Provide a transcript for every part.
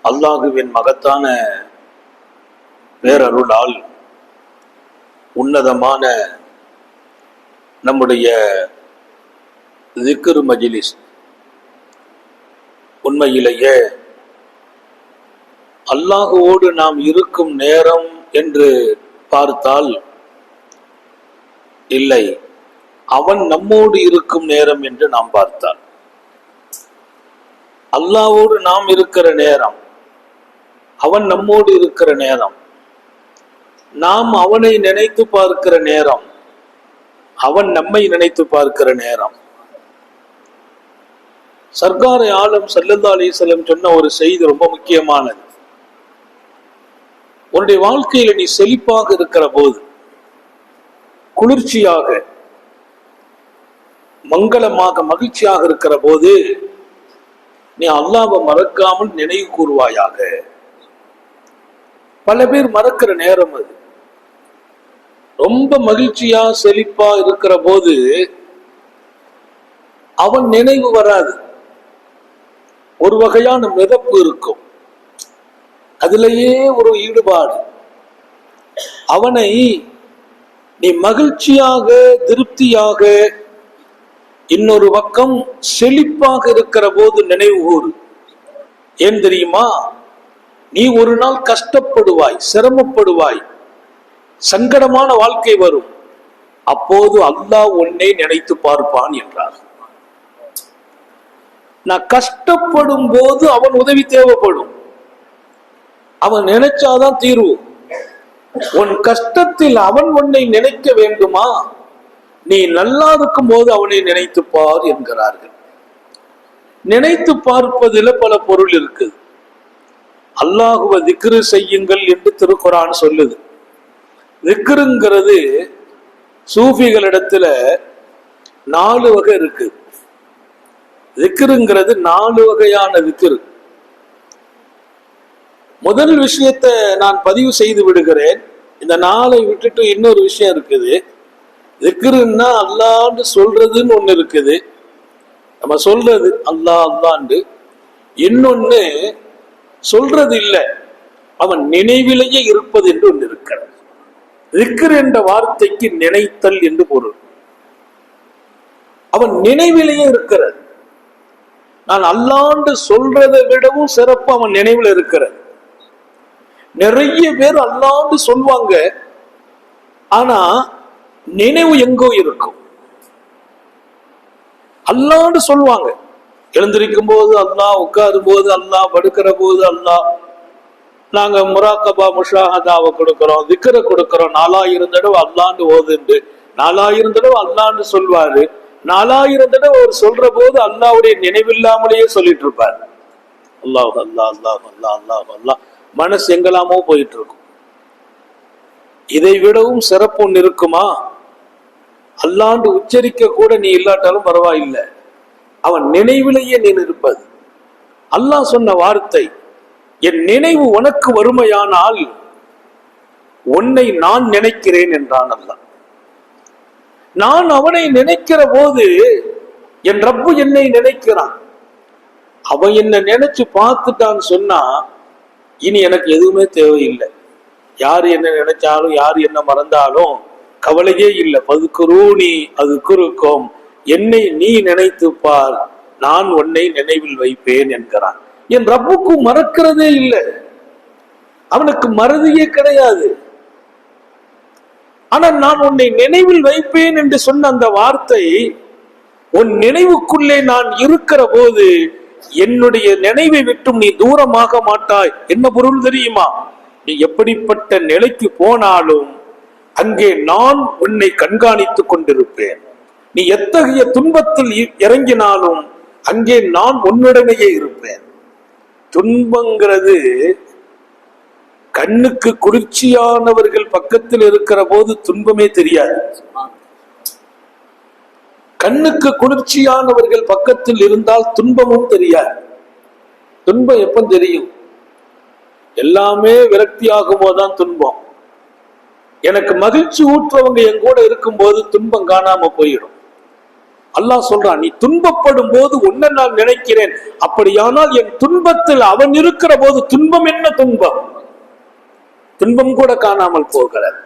அல்லாஹுவின் மகத்தான பேரருளால் உன்னதமான நம்முடைய திக்ர் மஜ்லிஸ் உண்மையிலேயே அல்லாஹுவோடு நாம் இருக்கும் நேரம் என்று பார்த்தால் இல்லை, அவன் நம்மோடு இருக்கும் நேரம் என்று நாம் பார்த்தால், அல்லாஹ்வோடு நாம் இருக்கிற நேரம், அவன் நம்மோடு இருக்கிற நேரம், நாம் அவனை நினைத்து பார்க்கிற நேரம், அவன் நம்மை நினைத்து பார்க்கிற நேரம். சர்க்கார் ஆலம் ஸல்லல்லாஹு அலைஹி வஸல்லம் சொன்ன ஒரு செய்தி ரொம்ப முக்கியமானது. உன்னுடைய வாழ்க்கையில நீ செழிப்பாக இருக்கிற போது, குளிர்ச்சியாக மங்களமாக மகிழ்ச்சியாக இருக்கிற போது நீ அல்லாஹ்வை மறக்காமல் நினைவு கூறுவாயாக. பல பேர் மறக்கிற நேரம் அது. ரொம்ப மகிழ்ச்சியா செழிப்பா இருக்கிற போது அவன் நினைவு வராது. ஒரு வகையான மிதப்பு இருக்கும், அதிலேயே ஒரு ஈடுபாடு. அவனை நீ மகிழ்ச்சியாக திருப்தியாக இன்னொரு பக்கம் செழிப்பாக இருக்கிற போது நினைவு கூறு. ஏன் தெரியுமா? நீ ஒரு நாள் கஷ்டப்படுவாய், சிரமப்படுவாய், சங்கடமான வாழ்க்கை வரும். அப்போது அல்லாஹ் உன்னை நினைத்து பார்ப்பான் என்றார். நான் கஷ்டப்படும் போது அவன் உதவி தேவைப்படும், அவன் நினைச்சாதான் தீர்வு. உன் கஷ்டத்தில் அவன் உன்னை நினைக்க வேண்டுமா? நீ நல்லா இருக்கும் போது அவனை நினைத்து பார் என்கிறார்கள். நினைத்து பார்ப்பதில் பல பொருள் இருக்குது. அல்லாஹுவ திக்ரு செய்யுங்கள் என்று திருக்குர்ஆன் சொல்லுது. திக்ருங்கிறது சூஃபிகளிடத்துல 4 வகை இருக்கு. திக்ருங்கிறது 4 வகையான திக்ரு. முதல் விஷயத்தை நான் பதிவு செய்து விடுகிறேன். இந்த 4 விட்டுட்டு இன்னொரு விஷயம் இருக்குது. திக்ருன்னா அல்லாஹ்னு சொல்றதுன்னு ஒண்ணு இருக்குது, நம்ம சொல்றது அல்லாஹ் அல்லாஹ்னு. இன்னொன்னு சொல்றது இல்லை, அவன் நினைவிலேயே இருப்பது என்று ஒன்று இருக்கிறது. திக்ர் என்ற வார்த்தைக்கு நினைத்தல் என்று பொருள். அவன் நினைவிலேயே இருக்கிறது. நான் அல்லாஹ்னு சொல்றதை விடவும் சிறப்பு அவன் நினைவில் இருக்கிறது. நிறைய பேர் அல்லாஹ்னு சொல்வாங்க, ஆனா நினைவு எங்கோ இருக்கும். அல்லாஹ்னு சொல்வாங்க, எழுந்திருக்கும் போது அல்லாஹ், உட்காரும் போது அல்லாஹ், படுக்கிற போது அல்லாஹ். நாங்க முராக்கபா முஷாஹதாவை கொடுக்கிறோம், திக்ரை கொடுக்கிறோம். 4000 தடவை அல்லாஹ்னு ஓதுண்டு, 4000 தடவை அல்லாஹ்னு சொல்வாரு. 4000 தடவை அவர் சொல்ற போது அல்லாஹ்வுடைய நினைவில்லாமலேயே சொல்லிட்டு இருப்பார். அல்லாஹ் அல்லாஹ் அல்லாஹ் அல்லாஹ் அல்லாஹ் அல்லாஹ். மனசு எங்கெல்லாமோ போயிட்டு இருக்கும். இதை விடவும் சிறப்பு ஒன்று இருக்குமா? அல்லாண்டு உச்சரிக்க கூட நீ இல்லாட்டாலும் பரவாயில்லை, அவன் நினைவிலேயே நீ இருப்பது. அல்லாஹ் சொன்ன வார்த்தை, என் நினைவு உனக்கு வறுமையானால் உன்னை நான் நினைக்கிறேன் என்றான் அல்லாஹ். நான் அவனை நினைக்கிற போது என் ரப்பு என்னை நினைக்கிறான். அவன் என்னை நினைச்சு பார்த்துட்டான்னு சொன்னா இனி எனக்கு எதுவுமே தேவையில்லை. யாரு என்ன நினைச்சாலும் யாரு என்ன மறந்தாலும் கவலையே இல்லை. பதுக்குரூனி அது குறுக்கும், என்னை நீ நினைத்து பார், நான் உன்னை நினைவில் வைப்பேன் என்கிறான். என் ரப்புக்கு மறக்கிறதே இல்லை, அவனுக்கு மறதியே கிடையாது. ஆனா நான் உன்னை நினைவில் வைப்பேன் என்று சொன்ன அந்த வார்த்தை, உன் நினைவுக்குள்ளே நான் இருக்கிற போது என்னுடைய நினைவை விட்டும் நீ தூரமாக மாட்டாய். என்ன பொருள் தெரியுமா? நீ எப்படிப்பட்ட நிலைக்கு போனாலும் அங்கே நான் உன்னை கண்காணித்துக் கொண்டிருப்பேன். நீ எத்தகைய துன்பத்தில் இறங்கினாலும் அங்கே நான் உன்னுடனேயே இருப்பேன். துன்பங்கிறது கண்ணுக்கு குளிர்ச்சியானவர்கள் பக்கத்தில் இருக்கிற போது துன்பமே தெரியாது. கண்ணுக்கு குளிர்ச்சியானவர்கள் பக்கத்தில் இருந்தால் துன்பமும் தெரியாது. துன்பம் எப்ப தெரியும்? எல்லாமே விரக்தி ஆகும் போதுதான் துன்பம். எனக்கு மகிழ்ச்சி ஊற்றுறவங்க என் கூட இருக்கும் போது துன்பம் காணாம போயிடும். அல்லாஹ் சொல்றான், நீ துன்பப்படும் போது உன்னை நான் நினைக்கிறேன், அப்படியானால் என் துன்பத்தில் அவன் இருக்கிற போது துன்பம் என்ன துன்பம்? துன்பம் கூட காணாமல் போகிறார்.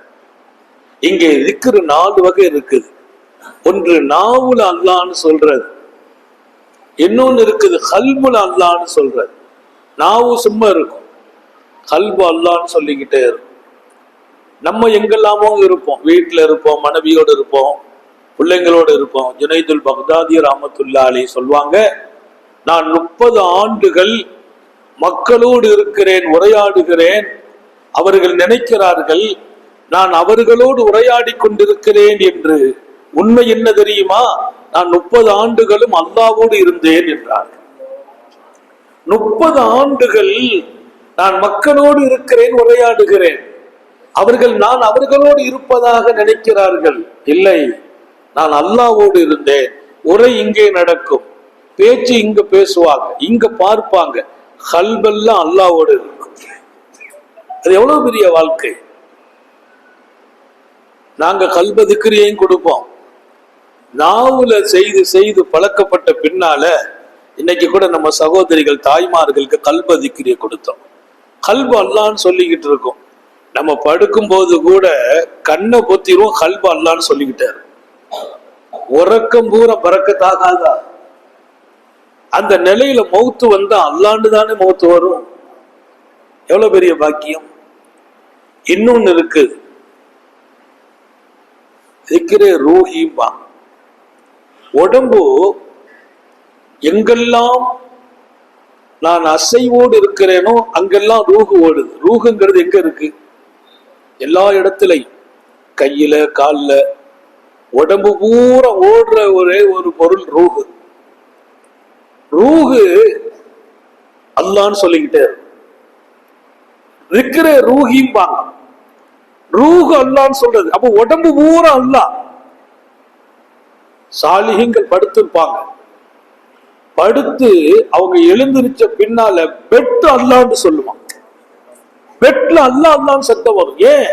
இங்கே இருக்கிற 4 வகை இருக்குது. ஒன்று நாவுல அல்லான்னு சொல்றது, இன்னொன்னு இருக்குது கல்புல அல்லான்னு சொல்றது. நாவு சும்மா இருக்கும், கல்பு அல்லான்னு சொல்லிக்கிட்டே இருக்கும். நம்ம எங்கெல்லாமோ இருப்போம், வீட்டுல இருப்போம், மனைவியோடு இருப்போம், பிள்ளைங்களோடு இருப்போம். ஜுனைதுல் பக்தாதி ரஹ்மத்துல்லாஹி அலைஹி சொல்வாங்க, நான் 30 ஆண்டுகள் மக்களோடு இருக்கிறேன், உரையாடுகிறேன். அவர்கள் நினைக்கிறார்கள் நான் அவர்களோடு உரையாடி கொண்டிருக்கிறேன் என்று. உண்மை என்ன தெரியுமா? நான் 30 ஆண்டுகளும் அல்லாஹ்வோடு இருந்தேன் என்றார். 30 ஆண்டுகள் நான் மக்களோடு இருக்கிறேன், உரையாடுகிறேன். நான் அவர்களோடு இருப்பதாக நினைக்கிறார்கள். இல்லை, நான் அல்லாஹ்வோடு இருந்தேன். உரை இங்கே நடக்கும், பேச்சு இங்க பேசுவாங்க, இங்க பார்ப்பாங்க, கல்பெல்லாம் அல்லாஹ்வோடு இருக்கும். அது எவ்வளவு பெரிய வாழ்க்கை! நாங்க கல்ப திக்ரியையும் கொடுப்போம். நாவுல செய்து செய்து பழக்கப்பட்ட பின்னால இன்னைக்கு கூட நம்ம சகோதரிகள் தாய்மார்களுக்கு கல்ப திக்ரிய கொடுத்தோம். கல்பு அல்லான்னு சொல்லிக்கிட்டு இருக்கோம். நம்ம படுக்கும் போது கூட கண்ணை பொத்திரும், கல்பு அல்லான்னு சொல்லிக்கிட்டாரு. உறக்கம் பூரா பறக்கத்தாகாதா? அந்த நிலையில மௌத்து வந்தா அல்லாண்டு தானே மௌத்து வரும். எவ்வளவு பெரிய பாக்கியம்! இன்னொன்னு இருக்கு, திக்ரே ரூஹிம்பா. உடம்பு எங்கெல்லாம் நான் அசைவோடு இருக்கிறேனோ அங்கெல்லாம் ரூஹு ஓடுது. ரூஹுங்கிறது எங்க இருக்கு? எல்லா இடத்துலையும், கையில, கால்ல, உடம்பு பூரா ஓடுற ஒரே ஒரு பொருள் ரூஹு. ரூஹு அல்லான்னு சொல்லிக்கிட்டே இருக்கிற ரூஹிம்பாங்க. ரூஹு அல்லான்னு சொல்றது. அப்ப உடம்பு பூரா அல்லாஹ். சாலிஹீன்கள் படுத்திருப்பாங்க, படுத்து அவங்க எழுந்திருச்ச பின்னால பெட் அல்லான்னு சொல்லுவாங்க. பெட்ல அல்லாஹ் அல்லான்னு சத்தம் வரும். ஏன்?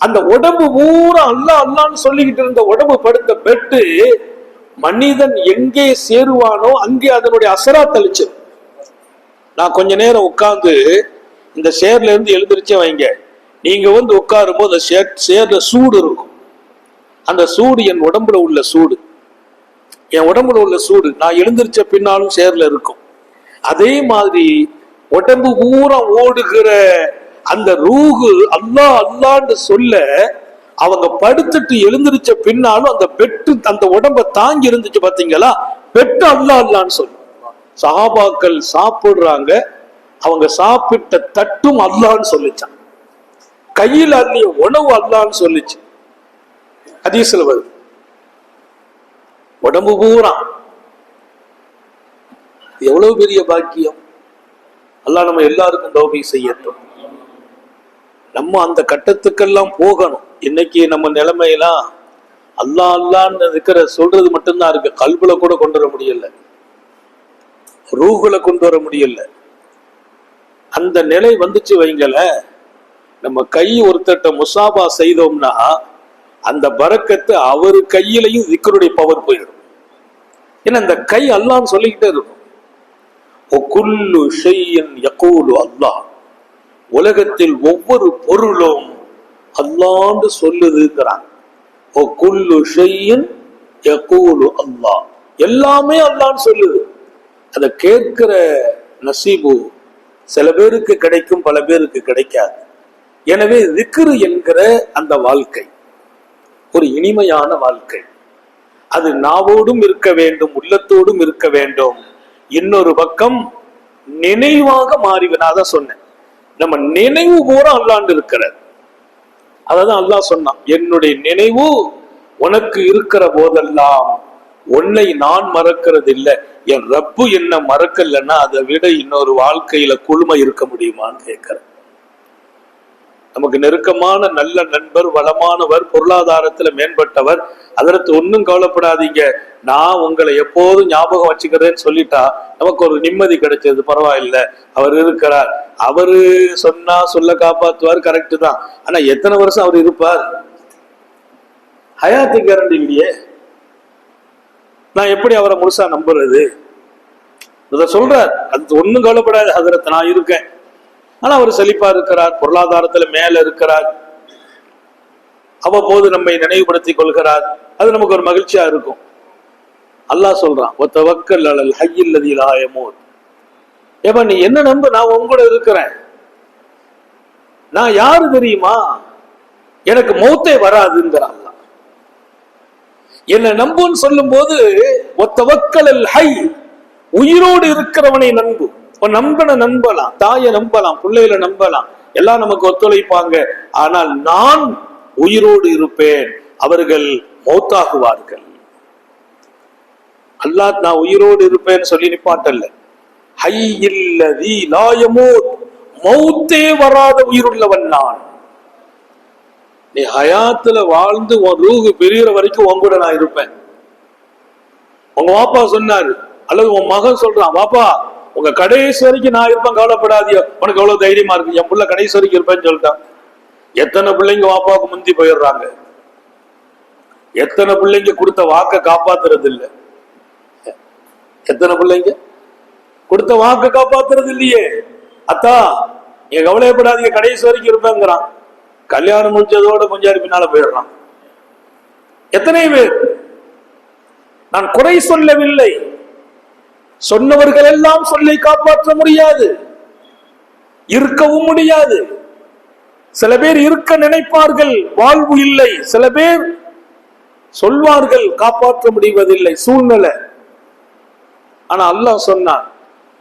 அந்த உடம்பு பூரா அல்லாஹ் அல்லான்னு சொல்லிக்கிட்டு இருந்த உடம்பு படுத்த பெட்டு மனிதன் எங்கே சேருவானோ அங்கே அதனுடைய அசரா தெளிச்சு. நான் கொஞ்ச நேரம் உட்கார்ந்து இந்த சேர்ல இருந்து எழுந்திருச்சே வைங்க, நீங்க வந்து உட்காரும் போது சேர்ல சூடு இருக்கும். அந்த சூடு என் உடம்புல உள்ள சூடு, என் உடம்புல உள்ள சூடு நான் எழுந்திருச்ச பின்னாலும் சேர்ல இருக்கும். அதே மாதிரி உடம்பு பூரா ஓடுகிற அந்த ரூஹு அல்லாஹ் அல்லான்னு சொல்ல அவங்க படுத்துட்டு எழுந்திருச்ச பின்னாலும் அந்த பெட்டு அந்த உடம்ப தாங்கி இருந்துச்சு. பாத்தீங்களா? பெட்டு அல்லாஹ் அல்லான்னு சொல்லு. சஹாபாக்கள் சாப்பிடுறாங்க, அவங்க சாப்பிட்ட தட்டும் அல்லான்னு சொல்லிச்சான். கையில் அள்ளிய உணவு அல்லான்னு சொல்லிச்சு. ஹதீஸ்ல வருது. உடம்பு பூரா எவ்வளவு பெரிய பாக்கியம்! அல்லாஹ் நம்ம எல்லாருக்கும் தௌபீக் செய்யட்டும். நம்ம அந்த கட்டத்துக்கெல்லாம் போகணும். இன்னைக்கு நம்ம நிலைமையெல்லாம் அல்லாஹ் அல்லான்னு இருக்கிற சொல்றது மட்டும்தான் இருக்கு. கல்புல கூட கொண்டு வர முடியல, ரூஹுல கொண்டு வர முடியல. அந்த நிலை வந்துச்சு வைங்கள, நம்ம கை ஒருத்தட்ட முசாபா செய்தோம்னா அந்த பரக்கத்து அவரு கையிலையும் திக்ருடைய பவர் போயிடும். ஏன்னா இந்த கை அல்லான்னு சொல்லிக்கிட்டே இருக்கும். அல்லாஹ், உலகத்தில் ஒவ்வொரு பொருளும் அல்லான்னு சொல்லுதுங்கிறான். அல்லாஹ், எல்லாமே அல்லான்னு சொல்லுது. அதை கேட்கிற நசீபு சில பேருக்கு கிடைக்கும், பல பேருக்கு கிடைக்காது. எனவே திக்ரு என்கிற அந்த வாழ்க்கை ஒரு இனிமையான வாழ்க்கை. அது நாவோடும் இருக்க வேண்டும், உள்ளத்தோடும் இருக்க வேண்டும். இன்னொரு பக்கம் நினைவாக மாறிவினாதான் சொன்னேன். நம்ம நினைவு பூரா அல்லாண்டு இருக்கிறது. அதான் அல்லாஹ் சொன்னான், என்னுடைய நினைவு உனக்கு இருக்கிற போதெல்லாம் உன்னை நான் மறக்கிறது இல்லை. என் ரப்பு என்ன மறக்கலன்னா அதை விட இன்னொரு வாழ்க்கையில குழுமை இருக்க முடியுமான்னு கேட்கிறேன். நமக்கு நெருக்கமான நல்ல நண்பர், வளமானவர், பொருளாதாரத்துல மேம்பட்டவர், அதற்கு ஒன்னும் கவலைப்படாதீங்க, நான் உங்களை எப்போதும் ஞாபகம் வச்சுக்கிறேன்னு சொல்லிட்டா நமக்கு ஒரு நிம்மதி கிடைச்சது. பரவாயில்லை, அவர் இருக்கிறார், அவரு சொன்னா சொல்ல காப்பாற்றுவார், கரெக்டு தான். ஆனா எத்தனை வருஷம் அவர் இருப்பார்? ஹயாத்து கேரண்டி இல்லையே. நான் எப்படி அவரை முழுசா நம்புறது? இத சொல்றார். அது ஒண்ணும் கவலைப்படாது ஹஜ்ரத், நான் இருக்கேன். ஆனா அவர் செழிப்பா இருக்கிறார், பொருளாதாரத்துல மேல இருக்கிறார், அவ்வப்போது நம்மை நினைவுபடுத்திக் கொள்கிறார். அது நமக்கு ஒரு மகிழ்ச்சியா இருக்கும். அல்லாஹ் சொல்றான், வத்தவக்கல் அலல் ஹய்யில் லதீ லா யமூத். ஏப்பா நீ என்ன நம்பு, நான் உங்க கூட இருக்கிறேன். நான் யாரு தெரியுமா? எனக்கு மௌத்தே வராதுங்கிறான். என்ன நம்புன்னு சொல்லும் போது வத்தவக்கல் அல் ஹய், உயிரோடு இருக்கிறவனை நம்பு. நம்பன நம்பலாம், தாயை நம்பலாம், பிள்ளைகளை நம்பலாம், எல்லாம் நமக்கு ஒத்துழைப்பாங்க. ஆனால் நான் உயிரோடு இருப்பேன், அவர்கள் மௌத்தாகுவார்கள். அல்லாஹ் நான் உயிரோடு இருப்பேன்னு சொல்லி நிப்பாட்டல்ல. ஹய்யில் லதீ லா யமூத், மௌத்தே வராத உயிருள்ளவன் நான். நீ ஹயாத்துல வாழ்ந்து உன் ரூஹு பிரிகிற வரைக்கும் உன் கூட நான் இருப்பேன். உங்க வாப்பா சொன்னாரு, அல்லது உன் மகன் சொல்றான், வாப்பா உங்க கடைசி வரைக்கும் நான் இருப்பேன், கவலைப்படாதியோ. உனக்கு எவ்வளவு தைரியமா இருக்கு, என் புள்ள கடைசி வரைக்கும் இருப்பேன்னு சொல்லிட்டான். எத்தனை பிள்ளைங்க வாப்பாவுக்கு முந்தி போயிடுறாங்க, எத்தனை பிள்ளைங்க கொடுத்த வாக்க காப்பாத்துறது இல்லை, எத்தனை பிள்ளைங்க கொடுத்த வாக்க காப்பாத்துறது இல்லையே. அத்தா நீங்க கவலைப்படாதீங்க, கடைசி வரைக்கும் இருப்பேங்கிறான். கல்யாணம் முடிச்சதோட கொஞ்சம் பின்னால போயிடுறான். எத்தனை பேர்? நான் குறை சொல்லவில்லை, சொன்னவர்கள் எல்லாம் சொல்லி காப்பாற்ற முடியாது, இருக்கவும் முடியாது. சில பேர் இருக்க நினைப்பார்கள், வாழ்வு இல்லை. சில பேர் சொல்வார்கள், காப்பாற்ற முடிவதில்லை, சூழ்நிலை. ஆனா அல்லாஹ் சொன்னான்,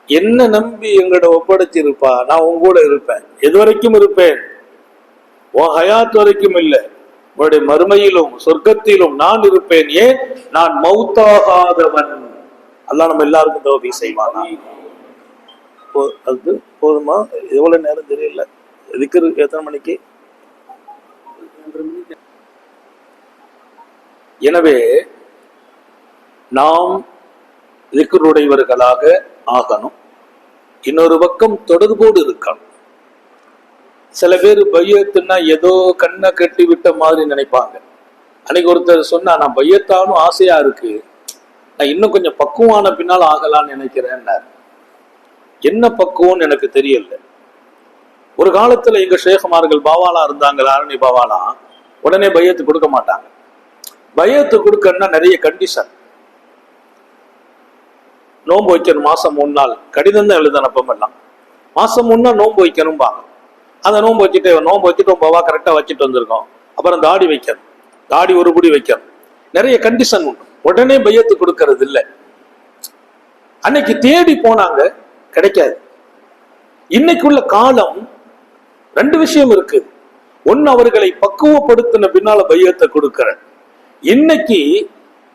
என்ன நம்பி எங்கட ஒப்படைச்சிருப்பா, நான் உங்க கூட இருப்பேன், எது வரைக்கும் இருப்பேன், உன் ஹயாத் வரைக்கும் இல்லை, உன்னுடைய மறுமையிலும் சொர்க்கத்திலும் நான் இருப்பேன். ஏன்? நான் மௌத்தாகாதவன். அல்லாஹ் நம்ம எல்லாருக்கும் தௌஃபீக் செய்வானா? அது போதுமா? எவ்வளவு நேரம் தெரியல. திக்ர் எத்தனை மணிக்கு? எனவே நாம் திக்ருடையவர்களாக ஆகணும். இன்னொரு பக்கம் தொடர்போடு இருக்கணும். சில பேர் பையத்துன்னா ஏதோ கண்ணை கட்டி விட்ட மாதிரி நினைப்பாங்க. அன்னைக்கு ஒருத்தர் சொன்னா, நான் பையத்தானும் ஆசையா இருக்கு, நான் இன்னும் கொஞ்சம் பக்குவான பின்னால் ஆகலான்னு நினைக்கிறேன். என்ன பக்குவம்னு எனக்கு தெரியல. ஒரு காலத்துல எங்க ஷேகுமார்கள் பாவாலா இருந்தாங்க, ஆரணி பாவாலா, உடனே பையத்து கொடுக்க மாட்டாங்க. பையத்து கொடுக்கணும்னா நிறைய கண்டிஷன். நோன்பு வைக்கணும், மாசம் 3 நாள். கடிதம் தான் எழுத அனுப்பமெல்லாம். மாசம் 3 நாள் நோன்பு வைக்கணும்பாங்க. அந்த நோன்பு வச்சுட்டு பாவா கரெக்டா வச்சுட்டு வந்திருக்கோம். அப்புறம் தாடி வைக்கணும், தாடி ஒரு புடி வைக்கணும், நிறைய கண்டிஷன் உண்டு. உடனே பையத்து கொடுக்கறது இல்லை. அன்னைக்கு தேடி போனாங்க, கிடைக்காது. இன்னைக்குள்ள காலம் 2 விஷயம் இருக்கு. ஒன்னு, அவர்களை பக்குவப்படுத்தின பின்னால பையத்தை கொடுக்கிற. இன்னைக்கு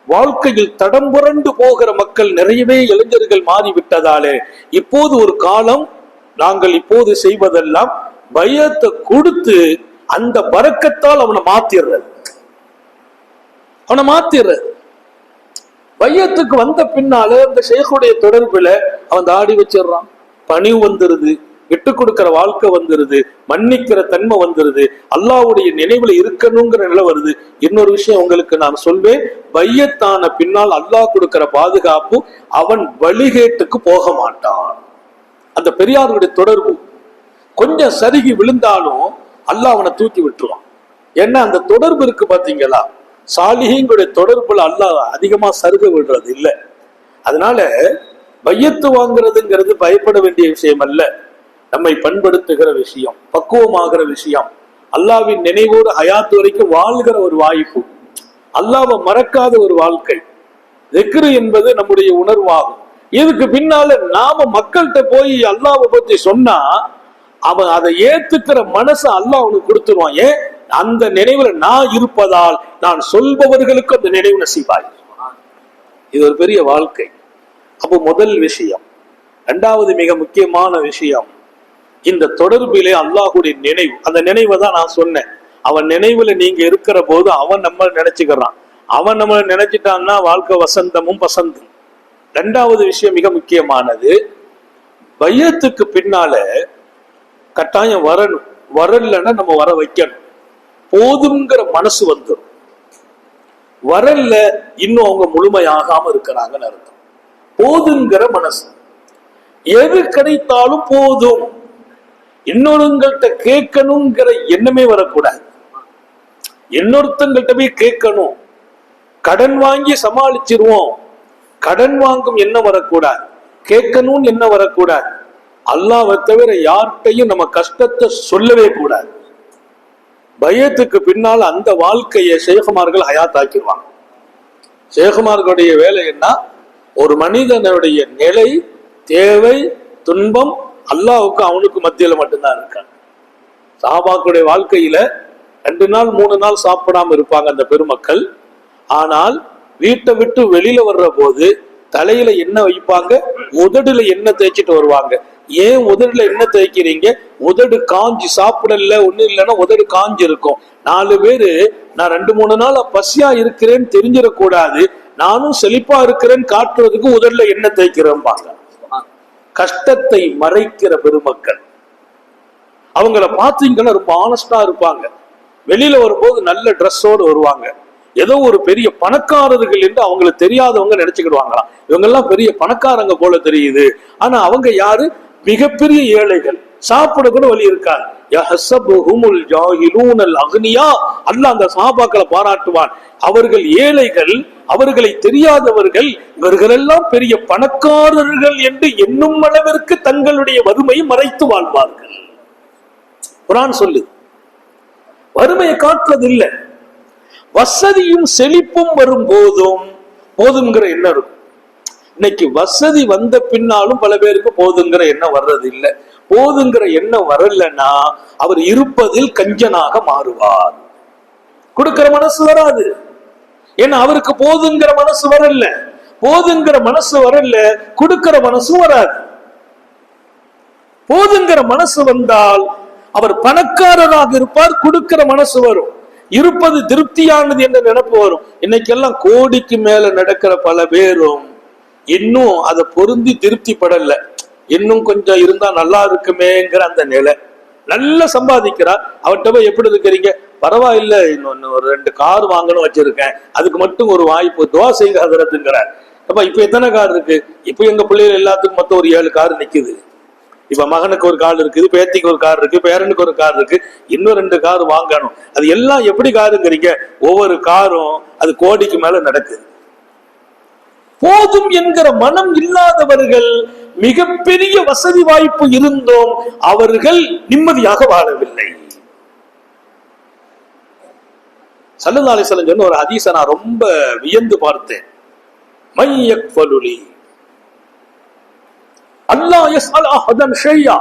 வாழ்க்கையில் தடம் புரண்டு போகிற மக்கள் நிறையவே இளைஞர்கள் மாறிவிட்டதாலே இப்போது ஒரு காலம், நாங்கள் இப்போது செய்வதெல்லாம் பையத்தை கொடுத்து அந்த பரக்கத்தால் அவனை மாத்திடுறது. பையத்துக்கு வந்த பின்னால அந்த ஷேகுடைய தொடர்புல அவன் தாடி வச்சிடறான், பணிவு வந்துருது, விட்டு கொடுக்கிற வாழ்க்கை வந்துருது, மன்னிக்கிற தன்மை வந்துருது, அல்லாஹ்வுடைய நினைவுல இருக்கணுங்கிற நிலை வருது. இன்னொரு விஷயம் உங்களுக்கு நான் சொல்வேன், பையத்தான பின்னால் அல்லாஹ் கொடுக்கிற பாதுகாப்பு, அவன் வழிகேட்டுக்கு போக மாட்டான். அந்த பெரியாருடைய தொடர்பு கொஞ்சம் சருகி விழுந்தாலும் அல்லாஹ் அவனை தூக்கி விட்டுருவான். ஏன்னா அந்த தொடர்பு இருக்கு பாத்தீங்களா, சாலிஹீங்களுடைய தொடர்புல அல்லாஹ் அதிகமா சருக விடுறது இல்லை. அதனால பையத்து வாங்குறதுங்கிறது பயப்பட வேண்டிய விஷயம் அல்ல, நம்மை பண்படுத்துகிற விஷயம், பக்குவமாகிற விஷயம், அல்லாஹ்வின் நினைவோடு ஹயாத்து வரைக்கும் வாழ்கிற ஒரு வாய்ப்பு, அல்லாஹ்வை மறக்காத ஒரு வாழ்க்கை. திக்ரு என்பது நம்முடைய உணர்வாகும். இதுக்கு பின்னால நாம மக்கள்கிட்ட போய் அல்லாஹ்வை பத்தி சொன்னா அவன் அதை ஏத்துக்கிற மனசை அல்லாஹ் அவனுக்கு கொடுத்துருவான். ஏன்? அந்த நினைவுல நான் இருப்பதால் நான் சொல்பவர்களுக்கு அந்த நினைவு நசீபாய். இது ஒரு பெரிய வாழ்க்கை. அப்போ முதல் விஷயம். 2வது மிக முக்கியமான விஷயம், இந்த தொடர்பிலே அல்லாஹ்வுடைய நினைவு. அந்த நினைவை தான் நான் சொன்னேன். அவன் நினைவுல நீங்க இருக்கிற போது அவன் நம்ம நினைச்சுக்கிறான். அவன் நம்ம நினைச்சிட்டான்னா வாழ்க்கை வசந்தமும் பசந்தும். 2வது விஷயம் மிக முக்கியமானது, பையத்துக்கு பின்னால கட்டாயம் வரணும். வரலன்னா நம்ம வர வைக்கணும். போதுங்கிற மனசு வந்துடும். வரல, இன்னும் அவங்க முழுமையாகாம இருக்கிறாங்கன்னு அர்த்தம். போதுங்கிற மனசு, எது கிடைத்தாலும் போதும், இன்னொருங்கள்ட்ட கேட்கணுங்கிற எண்ணமே வரக்கூடாது. இன்னொருத்தங்கள்ட்ட போய் கேட்கணும், கடன் வாங்கி சமாளிச்சிருவோம், கடன் வாங்கும் என்ன வரக்கூடாது, கேட்கணும்னு என்ன வரக்கூடாது. அல்லாஹ்வை தவிர யார்கிட்டையும் நம்ம கஷ்டத்தை சொல்லவே கூடாது. பயத்துக்கு பின்னால் அந்த வாழ்க்கையை ஷேகுமார்கள் ஹயாத்தாக்கிடுவாங்க. ஷேகுமார்களுடைய வேலை என்ன? ஒரு மனிதனுடைய நிலை, தேவை, துன்பம் அல்லாஹ்வுக்கு அவனுக்கு மத்தியில மட்டும்தான் இருக்காங்க. சஹாபாக்களுடைய வாழ்க்கையில 2 நாள் 3 நாள் சாப்பிடாம இருப்பாங்க அந்த பெருமக்கள். ஆனால் வீட்டை விட்டு வெளியில வர்ற போது தலையில என்ன வைப்பாங்க, உதடுல என்ன தேய்ச்சிட்டு வருவாங்க. ஏன் உதடுல என்ன தேய்க்கிறீங்க? உதடு காஞ்சி சாப்பிடல, ஒண்ணு இல்லைன்னா உதடு காஞ்சி இருக்கும். 4 பேரு நான் 2-3 நாள் பசியா இருக்கிறேன்னு தெரிஞ்சிடக்கூடாது, நானும் செழிப்பா இருக்கிறேன்னு காட்டுறதுக்கு உதடுல என்ன தேய்க்கிறேன். கஷ்டத்தை மறைக்கிற பெருமக்கள். அவங்கள பார்த்தீங்கன்னா ரொம்ப ஆனஸ்டா இருப்பாங்க. வெளியில வரும்போது நல்ல ட்ரெஸ்ஸோடு வருவாங்க. ஏதோ ஒரு பெரிய பணக்காரர்கள் என்று அவங்களுக்கு தெரியாதவங்க நினைச்சுக்கிடுவாங்களாம். இவங்க எல்லாம் பெரிய பணக்காரங்க போல தெரியுது. ஆனா அவங்க யாரு? மிகப்பெரிய ஏழைகள். சாப்பிட கூட வழி இருக்காது. அல்லாஹ் அந்த சஹாபாக்களை பாராட்டுவான். அவர்கள் ஏழைகள், அவர்களை தெரியாதவர்கள், இவர்கள் எல்லாம் பெரிய பணக்காரர்கள் என்று எண்ணும் அளவிற்கு தங்களுடைய வறுமையை மறைத்து வாழ்வார்கள். குர்ஆன் சொல்லு, வறுமையை காட்டுறது இல்லை. வசதியும் செழிப்பும் வரும் போதும் போதுங்கிற எண்ணம் இருக்கும். இன்னைக்கு வசதி வந்த பின்னாலும் பல பேருக்கு போதுங்கிற எண்ணம் வர்றது இல்லை. போதுங்கிற எண்ணம் வரலன்னா அவர் இருப்பதில் கஞ்சனாக மாறுவார். கொடுக்கிற மனசு வராது. ஏன்னா அவருக்கு போதுங்கிற மனசு வரல. போதுங்கிற மனசு வரல, கொடுக்கிற மனசும் வராது. போதுங்கிற மனசு வந்தால் அவர் பணக்காரராக இருப்பார், கொடுக்கிற மனசு வரும், இருப்பது திருப்தியானது என்ற நினைப்பு வரும். இன்னைக்கெல்லாம் கோடிக்கு மேல நடக்கிற பல பேரும் இன்னும் அதை பொருந்தி திருப்தி படல. இன்னும் கொஞ்சம் இருந்தா நல்லா இருக்குமேங்கிற அந்த நிலை. நல்லா சம்பாதிக்கிறார், அவர்கிட்ட போய் எப்படி இருக்கிறீங்க? பரவாயில்ல, இன்னொன்னு ஒரு 2 கார் வாங்கணும் வச்சிருக்கேன், அதுக்கு மட்டும் ஒரு வாய்ப்பு, துவா செய்யுங்க ஹதரத்துங்கிறார். அப்ப இப்ப எத்தனை கார் இருக்கு? இப்ப எங்க பிள்ளைகள் எல்லாத்துக்கும் மொத்தம் ஒரு 7 கார் நிக்குது. இப்ப மகனுக்கு ஒரு கார் இருக்குது, பேத்திக்கு ஒரு கார் இருக்கு, பேரனுக்கு ஒரு கார் இருக்கு, இன்னும் 2 கார் வாங்கணும். அது எல்லாம் எப்படி காருங்கிறீங்க? ஒவ்வொரு காரும் அது கோடிக்கு மேல நடக்குது. போதும் என்கிற மனம் இல்லாதவர்கள் மிகப்பெரிய வசதி வாய்ப்பு இருந்தும் அவர்கள் நிம்மதியாக வாழவில்லை. ஸல்லல்லாஹு அலைஹி வஸல்லம் சொன்ன ஒரு ஹதீஸை நான் ரொம்ப வியந்து பார்த்தேன். மையக்ஃபலுலி அல்லாஹ் யஸ்அல் அஹதன் ஷையா,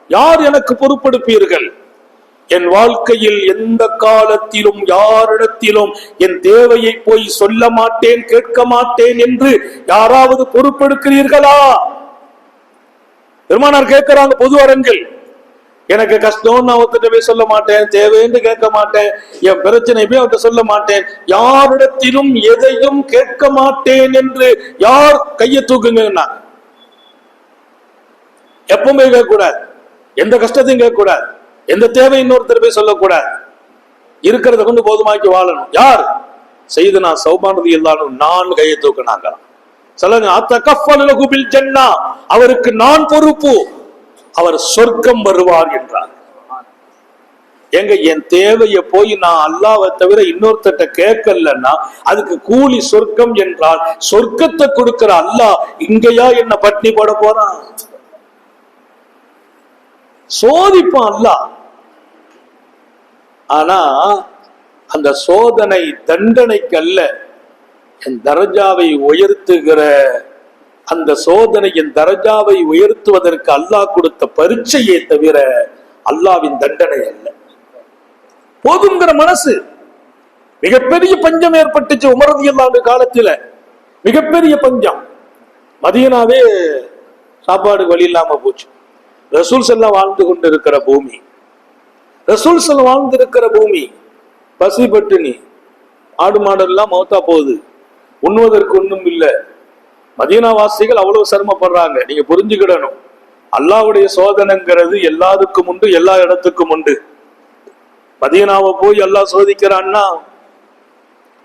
யார் எனக்கு பொறுப்பெடுப்பீர்கள்? என் வாழ்க்கையில் எந்த காலத்திலும் யாரிடத்திலும் என் தேவையை போய் சொல்ல மாட்டேன், கேட்க மாட்டேன் என்று யாராவது பொறுப்பெடுக்கிறீர்களா? பெருமானார் கேட்கிறாங்க பொது அரங்கில். எனக்கு கஷ்டம், நான் ஒருத்தட்ட போய் சொல்ல மாட்டேன், தேவைன்னு கேட்க மாட்டேன், என் பிரச்சனை போய் அவர்கிட்ட சொல்ல மாட்டேன், யாரிடத்திலும் எதையும் கேட்க மாட்டேன் என்று யார் கையை தூக்குங்கன்னா? எப்பவுமே கேட்கக்கூடாது, எந்த கஷ்டத்தையும் கேட்கக்கூடாது, எந்த தேவை இன்னொருத்தர் போய் சொல்லக்கூடாது, இருக்கிறத கொண்டு போதுமாக்கி வாழணும். யார்? சையதுனா ஸௌபான் ரலியல்லாஹு அன்ஹு நான் கையை தூக்குனாங்க. அவருக்கு நான் பொறுப்பு, அவர் சொர்க்கம் வருவார் என்றார். எங்க என் தேவையை போய் நான் அல்லாஹ்வை தவிர இன்னொருத்தட்ட கேட்கலன்னா அதுக்கு கூலி சொர்க்கம் என்றால், சொர்க்கத்தை கொடுக்கிற அல்லாஹ் இங்கயா என்ன பட்டினி போட போறான்? சோதிப்பான் அல்லாஹ். ஆனா அந்த சோதனை தண்டனைக்கு அல்ல, என் தரஜாவை உயர்த்துகிற அந்த சோதனை என் தரஜாவை உயர்த்துவதற்கு அல்லாஹ் கொடுத்த பரீட்சையே தவிர அல்லாஹ்வின் தண்டனை அல்ல. போதுங்கிற மனசு. மிகப்பெரிய பஞ்சம் ஏற்பட்டுச்சு உமர் ரலியல்லாஹு அன்ஹு காலத்துல, மிகப்பெரிய பஞ்சம். மதீனாவே சாப்பாடு வழி இல்லாம போச்சு. ரசூல் ஸல்லல்லாஹு வாழ்ந்து கொண்டிருக்கிற பூமி, ரசூல் ஸல்லல்லாஹு வாழ்ந்திருக்கிற பூமி, பசி பட்டினி, ஆடு மாடெல்லாம் மௌத்தா போகுது, உண்ணுவதற்கு ஒண்ணும் இல்லை. மதீனா வாசிகள் அவ்வளவு சிரமப்படுறாங்க. நீங்க புரிஞ்சுக்கிடணும், அல்லாஹ்வுடைய சோதனைங்கிறது எல்லாருக்கும் உண்டு, எல்லா இடத்துக்கும் உண்டு. மதீனாவை போய் அல்லாஹ் சோதிக்கிறான்னா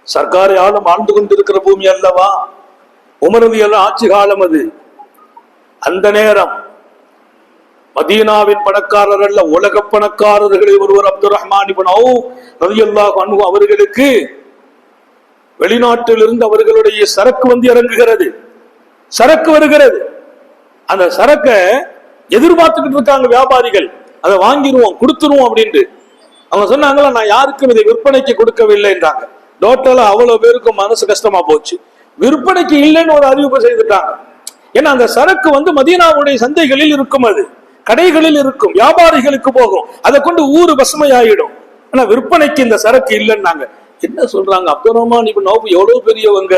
சர்க்காரை ஆளும் ஆழ்ந்து கொண்டிருக்கிற பூமி அல்லவா, உமரது எல்லாம் ஆட்சி காலம் அது. அந்த நேரம் மதீனாவின் பணக்காரர் அல்ல, உலக பணக்காரர்களில் ஒருவர் அப்துல் ரஹ்மான் இப்னு அவுஃப் ரலியல்லாஹு அன்ஹு அவர்களுக்கு வெளிநாட்டிலிருந்து அவர்களுடைய சரக்கு வந்து இறங்குகிறது. சரக்கு வருகிறது. அந்த சரக்கை எதிர்பார்த்துக்கிட்டு இருக்காங்க வியாபாரிகள். அதை வாங்கிடுவோம், கொடுத்துருவோம் அப்படின்ட்டு. அவங்க சொன்னாங்களா, நான் யாருக்கும் இதை விற்பனைக்கு கொடுக்கவில்லை என்றாங்க. டோட்டலா அவ்வளவு பேருக்கும் மனசு கஷ்டமா போச்சு. விற்பனைக்கு இல்லைன்னு ஒரு அறிவிப்பு செய்துட்டாங்க. ஏன்னா அந்த சரக்கு வந்து மதீனாவுடைய சந்தைகளில் இருக்கும், அது கடைகளில் இருக்கும், வியாபாரிகளுக்கு போகும், அதை கொண்டு ஊரு பசுமையாயிடும். ஆனா விற்பனைக்கு இந்த சரக்கு இல்லைன்னாங்க. என்ன சொல்றாங்க, அப்துல் ரஹ்மான் இப்னு அவுஃப் எவ்வளவு பெரியவங்க,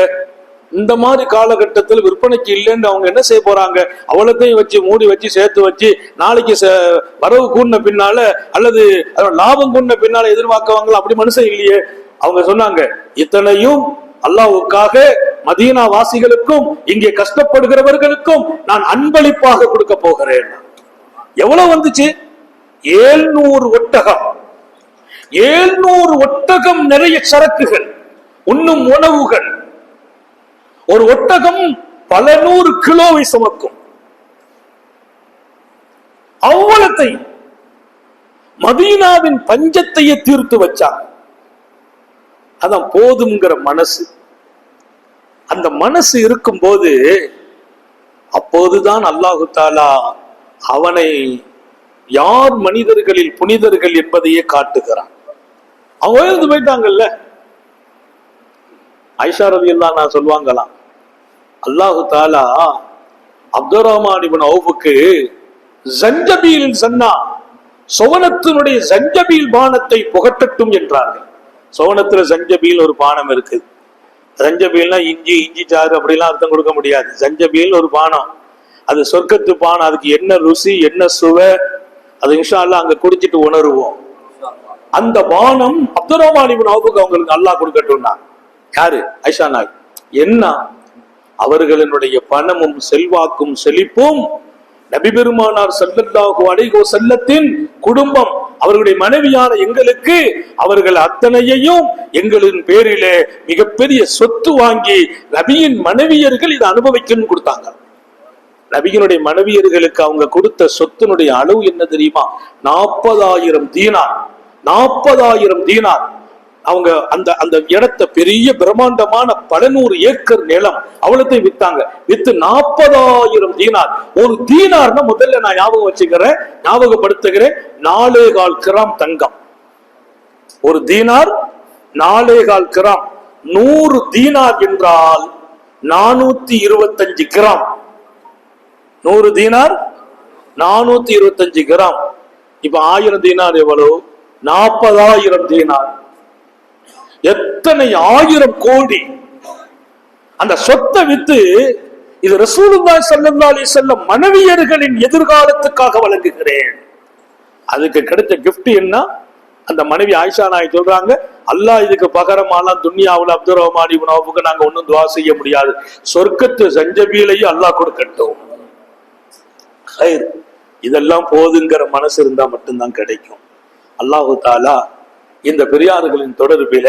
இந்த மாதிரி காலகட்டத்தில் விற்பனைக்கு இல்லைன்னு அவங்க என்ன செய்ய போறாங்க? அவ்வளத்தையும் வச்சு மூடி வச்சு சேர்த்து வச்சு நாளைக்கு வரவு கூடின பின்னால அல்லது லாபம் கூடின பின்னால எதிர்பார்க்கவாங்களா? அப்படி மனுஷன் இல்லையே. அவங்க சொன்னாங்க, இத்தனையும் அல்லாஹ்வுக்காக மதீனா வாசிகளுக்கும் இங்கே கஷ்டப்படுகிறவர்களுக்கும் நான் அன்பளிப்பாக கொடுக்க போகிறேன். எவ்வளவு வந்துச்சு? 700 ஒட்டகம். 700 ஒட்டகம் நிறைய சரக்குகள், உண்ணும் உணவுகள். ஒரு ஒட்டகம் பல 100 கிலோவை சுமக்கும். அவ்வளத்தை மதீனாவின் பஞ்சத்தையே தீர்த்து வச்சாங்க. அதான் போதும்ங்கிற மனசு. அந்த மனசு இருக்கும் போது அப்போதுதான் அல்லாஹு தஆலா அவனை யார் மனிதர்களில் புனிதர்கள் என்பதையே காட்டுகிறான். அவங்க உயர்ந்து போயிட்டாங்கல்ல. ஆயிஷா ரலியல்லாஹு அன்ஹா சொல்வாங்களாம், அல்லாஹு தஆலா அப்துல் ரஹ்மான் இப்னு அவுஃபுக்கு ஜஞ்சபீல் சன்னா, சோவனத்தினுடைய ஜஞ்சபீல் பானத்தை புகட்டட்டும் என்றார்கள். சோவனத்துல ஜஞ்சபீல் ஒரு பானம் இருக்கு. ஜஞ்சபீல்னா இஞ்சி, இஞ்சி சாறு அப்படிலாம் அர்த்தம் கொடுக்க முடியாது. ஜஞ்சபீல் ஒரு பானம், அது சொர்க்கத்து பானம். அதுக்கு என்ன ருசி, என்ன சுவை, அது இன்ஷா அல்லாஹ் அங்க குடிச்சிட்டு உணருவோம். அந்த பானம் அப்துல் ரஹ்மான் இப்னு அவுஃபுக்கு அவங்களுக்கு அல்லாஹ் கொடுக்கட்டும்னா. யாரு? ஆயிஷா நாய். என்ன அவர்களினுடைய பணமும் செல்வாக்கும் செழிப்பும் நபி பெருமானார் ஸல்லல்லாஹு அலைஹி வஸல்லத்தின் குடும்பம், அவர்களுடைய மனைவியான எங்களுக்கு அவர்கள் அத்தனையையும் எங்களின் பேரிலே மிகப்பெரிய சொத்து வாங்கி நபியின் மனைவியர்கள் இதை அனுபவிக்கணும்னு கொடுத்தாங்க. நபியினுடைய மனைவியர்களுக்கு அவங்க கொடுத்த சொத்தினுடைய அளவு என்ன தெரியுமா? 40,000 தீனார். 40,000 தீனார். அவங்க அந்த அந்த இடத்தை பெரிய பிரம்மாண்டமான பல 100 ஏக்கர் நிலம் அவ்வளத்தை வித்தாங்க. வித்து 40,000 தீனார். ஒரு தீனார்னா முதல்ல நான் ஞாபகப்படுத்துகிறேன், 4.25 கிராம் தங்கம். ஒரு தீனார் 4.25 கிராம். 100 தீனார் என்றால் 425 கிராம். 100 தீனார் 425 கிராம். இப்ப 1000 தீனார் எவ்வளவு? 40,000 தீனார். எத்தனை 1000 கோடி. அந்த சொத்தை வித்து இது ரசூலுல்லாஹி ஸல்லல்லாஹு அலைஹி வஸல்லம் மனைவியர்களின் எதிர்காலத்துக்காக வழங்குகிறேன். அதுக்கு கிடைச்ச கிஃப்ட் என்ன? அந்த மனைவி ஆயிஷா நாய் சொல்றாங்க, அல்லாஹ் இதுக்கு பகரமாலாம் துன்யாவுல அப்துல் ரஹ்மான் இப்னு அவுஃபுக்கு நாங்க ஒன்னும் துஆ செய்ய முடியாது. சொர்க்கத்து ஜஞ்சபீலையும் அல்லாஹ் கொடுக்கட்டும். இதெல்லாம் போதுங்கிற மனசு இருந்தா மட்டும்தான் கிடைக்கும். அல்லாஹு தஆலா இந்த பெரியார்களின் தொடர்பில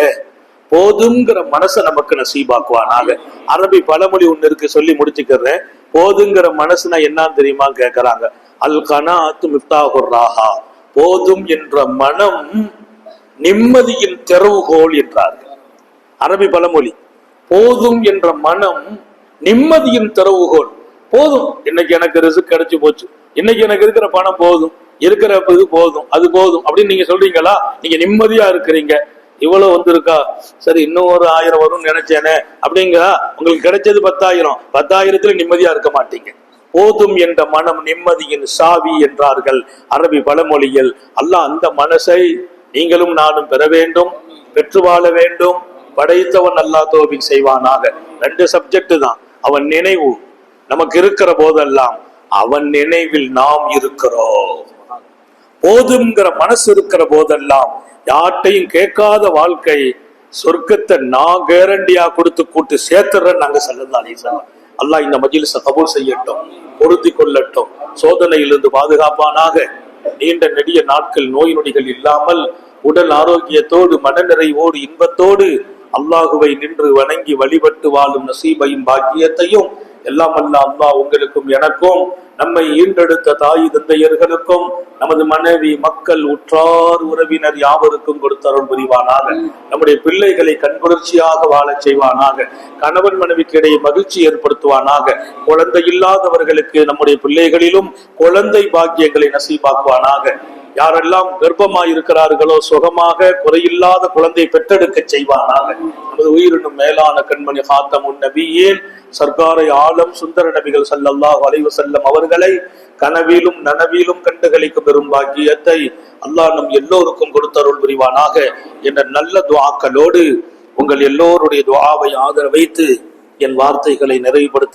போதுங்கிற மனசை நமக்கு நசீபாக்குவானாக. அரபி பழமொழி ஒண்ணு இருக்கு, சொல்லி முடிச்சுக்கிறேன். போதுங்கிற மனசுனா என்னன்னு தெரியுமா கேட்கிறாங்க. அல் கனாத்து மிஃப்தாஹுர் ராஹா, போதும் என்ற மனம் நிம்மதியின் திறவுகோல் என்றார்கள். அரபி பழமொழி. போதும் என்ற மனம் நிம்மதியின் திறவுகோல். போதும், இன்னைக்கு எனக்கு ரிஸ்க் கிடைச்சு போச்சு, இன்னைக்கு எனக்கு இருக்கிற பணம் போதும், இருக்கிற இது போதும், அது போதும் அப்படின்னு நீங்க சொல்றீங்களா? நீங்க நிம்மதியா இருக்கிறீங்க. இவ்வளவு வந்திருக்கா, சரி இன்னும் ஒரு 1000 வரும்னு நினைச்சேனே அப்படிங்களா? உங்களுக்கு கிடைச்சது 10,000. 10,000த்துல நிம்மதியா இருக்க மாட்டீங்க. போதும் என்ற மனம் நிம்மதியின் சாவி என்றார்கள் அரபி பழமொழியில். அல்லாஹ் அந்த மனசை நீங்களும் நானும் பெற வேண்டும், பெற்று வாழ வேண்டும். படைத்தவன் அல்லாஹ் தௌஃபீக் செய்வானாக. 2 சப்ஜெக்ட் தான். அவன் நினைவு நமக்கு இருக்கிற போதெல்லாம் அவன் நினைவில் நாம் இருக்கிறோம். போதுங்கிற மனசு இருக்கிற போதெல்லாம் யார்ட்டையும் கேட்காத வாழ்க்கை, சொர்க்கத்தை நான் கேரண்டியா கொடுத்து கூட்டு சேர்த்துறேன் நாங்க ஸல்லல்லாஹு அலைஹி வஸல்லம். அல்லாஹ் இந்த மஜ்லிஸை கபூல் செய்யட்டும், பொருத்தி கொள்ளட்டும், சோதனையிலிருந்து பாதுகாப்பானாக. நீண்ட நெடிய நாட்கள் நோய் நொடிகள் இல்லாமல் உடல் ஆரோக்கியத்தோடு மனநிறைவோடு இன்பத்தோடு அல்லாஹுவை நின்று வணங்கி வழிபட்டு வாழும் நசீபையும் பாக்கியத்தையும் எல்லாம் அல்ல அல்லாஹ் உங்களுக்கும் எனக்கும், நம்மை ஈண்டெடுத்த தாய் தந்தையர்களுக்கும், நமது மனைவி மக்கள் உற்றார் உறவினர் யாவருக்கும் கொடுத்தருள் புரிவானாக. நம்முடைய பிள்ளைகளை கண்குளிர்ச்சியாக வாழச் செய்வானாக. கணவன் மனைவிக்கு இடையே மகிழ்ச்சி ஏற்படுத்துவானாக. குழந்தை இல்லாதவர்களுக்கு நம்முடைய பிள்ளைகளிலும் குழந்தை பாக்கியங்களை நசீபாக்குவானாக. யாரெல்லாம் கர்ப்பமாயிருக்கிறார்களோ சுகமாக குறையில்லாத குழந்தை பெற்றெடுக்க செய்வானாக. நமது உயிரினும் மேலான கண்மணி ஹாத்தமுன் நபியேன் சர்க்காரை ஆலம் சுந்தர நபிகள் ஸல்லல்லாஹு அலைஹி வஸல்லம் அவர்களை கனவிலும் நனவிலும் கண்டுகளிக்கும் பெரும் பாக்கியத்தை அல்லாஹ் நம் எல்லோருக்கும் கொடுத்தருள் புரிவானாக என்ற நல்ல துஆக்களோடு உங்கள் எல்லோருடைய துஆவை ஆதரவு வைத்து என் வார்த்தைகளை நிறைவுபடுத்த